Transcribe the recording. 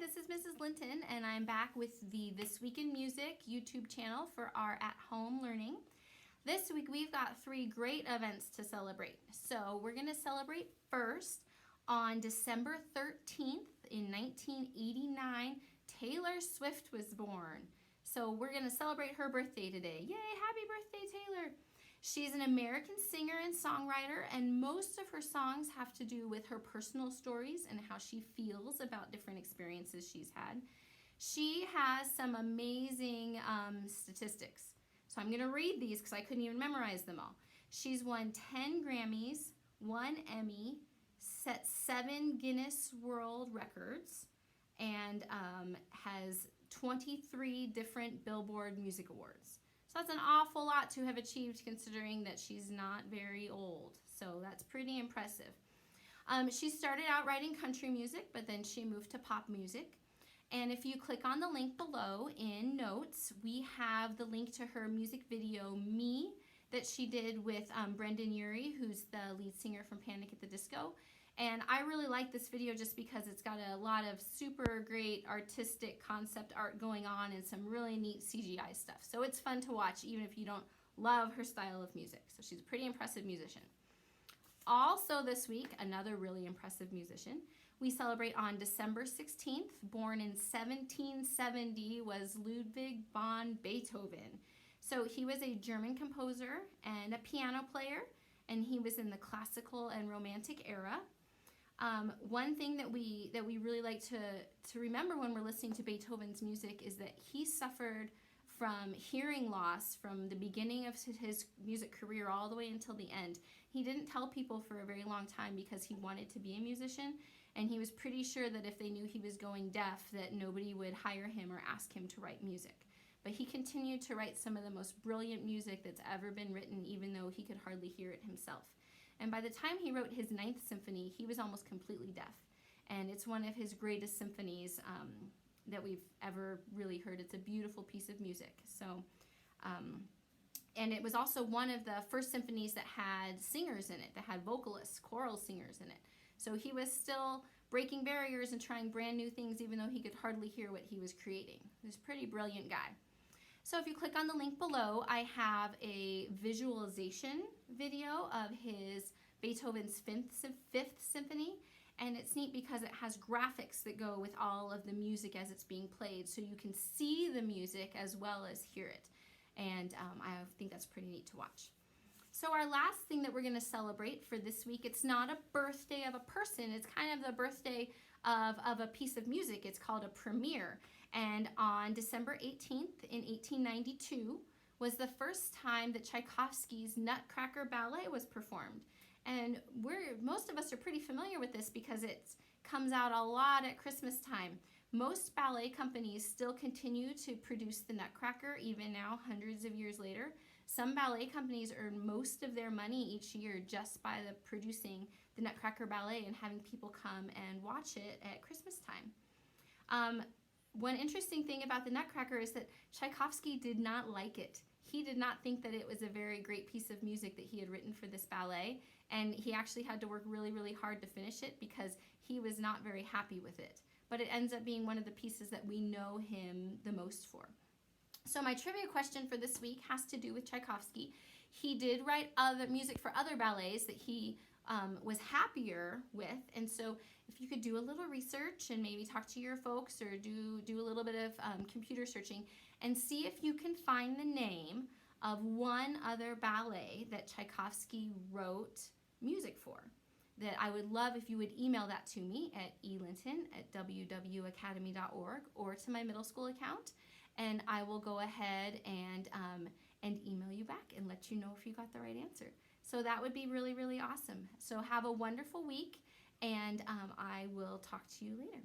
this is Mrs. Linton, and I'm back with the This Week in Music YouTube channel for our at-home learning. This week we've got 3 great events to celebrate. So we're going to celebrate first on December 13th in 1989, Taylor Swift was born. So we're going to celebrate her birthday today. Yay, happy birthday, Taylor! She's an American singer and songwriter, and most of her songs have to do with her personal stories and how she feels about different experiences she's had. She has some amazing statistics. So I'm going to read these because I couldn't even memorize them all. She's won 10 Grammys, 1 Emmy, set 7 Guinness World Records, and has 23 different Billboard Music Awards. So that's an awful lot to have achieved considering that she's not very old. So that's pretty impressive. She started out writing country music, but then she moved to pop music. And if you click on the link below in notes, we have the link to her music video, Me, that she did with Brendan Urie, who's the lead singer from Panic at the Disco. And I really like this video just because it's got a lot of super great artistic concept art going on and some really neat CGI stuff. So it's fun to watch even if you don't love her style of music. So she's a pretty impressive musician. Also this week, another really impressive musician. We celebrate on December 16th, born in 1770, was Ludwig von Beethoven. So he was a German composer and a piano player, and he was in the classical and romantic era. One thing that we really like to remember when we're listening to Beethoven's music is that he suffered from hearing loss from the beginning of his music career all the way until the end. He didn't tell people for a very long time because he wanted to be a musician, and he was pretty sure that if they knew he was going deaf that nobody would hire him or ask him to write music. But he continued to write some of the most brilliant music that's ever been written, even though he could hardly hear it himself. And by the time he wrote his 9th symphony, he was almost completely deaf. And it's one of his greatest symphonies that we've ever really heard. It's a beautiful piece of music. So, and it was also one of the first symphonies that had singers in it, that had vocalists, choral singers in it. So he was still breaking barriers and trying brand new things, even though he could hardly hear what he was creating. He was a pretty brilliant guy. So if you click on the link below, I have a visualization video of his Beethoven's Fifth Symphony, and it's neat because it has graphics that go with all of the music as it's being played, so you can see the music as well as hear it. And I think that's pretty neat to watch. So our last thing that we're going to celebrate for this week, it's not a birthday of a person, it's kind of the birthday of a piece of music. It's called a premiere. And on December 18th in 1892 was the first time that Tchaikovsky's Nutcracker Ballet was performed. And most of us are pretty familiar with this because it comes out a lot at Christmas time. Most ballet companies still continue to produce the Nutcracker even now, hundreds of years later. Some ballet companies earn most of their money each year just by producing the Nutcracker Ballet and having people come and watch it at Christmas time. One interesting thing about the Nutcracker is that Tchaikovsky did not like it. He did not think that it was a very great piece of music that he had written for this ballet, and he actually had to work really, really hard to finish it because he was not very happy with it. But it ends up being one of the pieces that we know him the most for. So my trivia question for this week has to do with Tchaikovsky. He did write other music for other ballets that he was happier with, and so if you could do a little research and maybe talk to your folks or do a little bit of computer searching and see if you can find the name of one other ballet that Tchaikovsky wrote music for. That I would love if you would email that to me at elinton@wwacademy.org or to my middle school account, and I will go ahead and email you back and let you know if you got the right answer. So that would be really, really awesome. So have a wonderful week, and I will talk to you later.